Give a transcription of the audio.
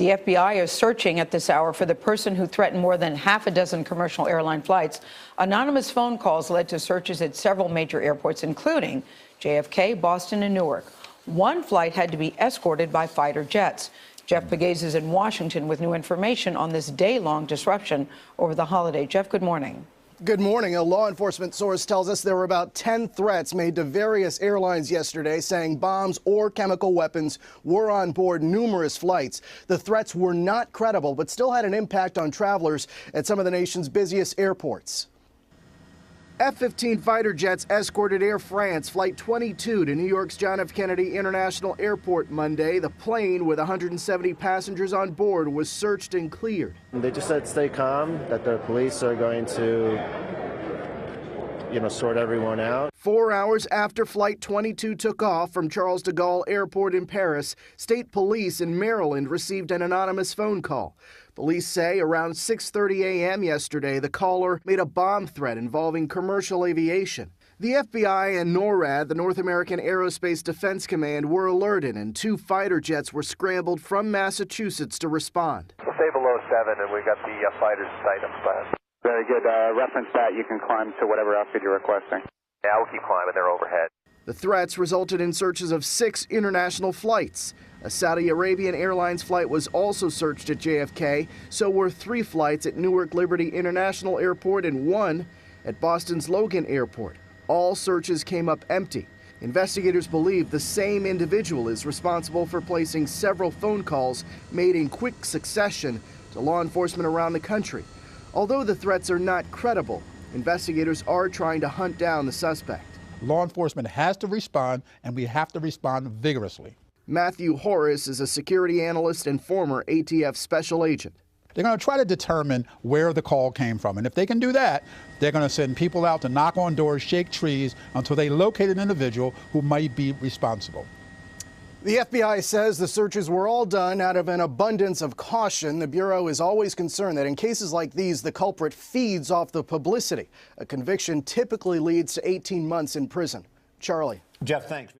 The FBI is searching at this hour for the person who threatened more than half a dozen commercial airline flights. Anonymous phone calls led to searches at several major airports, including JFK, Boston, and Newark. One flight had to be escorted by fighter jets. Jeff Pegues is in Washington with new information on this day-long disruption over the holiday. Jeff, good morning. Good morning. A law enforcement source tells us there were about 10 threats made to various airlines yesterday, saying bombs or chemical weapons were on board numerous flights. The threats were not credible, but still had an impact on travelers at some of the nation's busiest airports. F-15 fighter jets escorted Air France Flight 22 to New York's John F. Kennedy International Airport Monday. The plane with 170 passengers on board was searched and cleared. They just said stay calm, that the police are going to, sort everyone out. 4 hours after Flight 22 took off from Charles de Gaulle Airport in Paris, state police in Maryland received an anonymous phone call. Police say around 6:30 a.m. yesterday, the caller made a bomb threat involving commercial aviation. The FBI and NORAD, the North American Aerospace Defense Command, were alerted, and 2 fighter jets were scrambled from Massachusetts to respond. We'll stay below 7, and we've got the fighters sight up fast. Very good. Reference that. You can climb to whatever outfit you're requesting. Yeah, we'll keep climbing. They're overhead. The threats resulted in searches of 6 international flights. A Saudi Arabian Airlines flight was also searched at JFK. So were 3 flights at Newark Liberty International Airport and 1 at Boston's Logan Airport. All searches came up empty. Investigators believe the same individual is responsible for placing several phone calls made in quick succession to law enforcement around the country. Although the threats are not credible, investigators are trying to hunt down the suspect. Law enforcement has to respond, and we have to respond vigorously. Matthew Horace is a security analyst and former ATF special agent. They're going to try to determine where the call came from. And if they can do that, they're going to send people out to knock on doors, shake trees, until they locate an individual who might be responsible. The FBI says the searches were all done out of an abundance of caution. The Bureau is always concerned that in cases like these, the culprit feeds off the publicity. A conviction typically leads to 18 months in prison. Charlie. Jeff, thanks.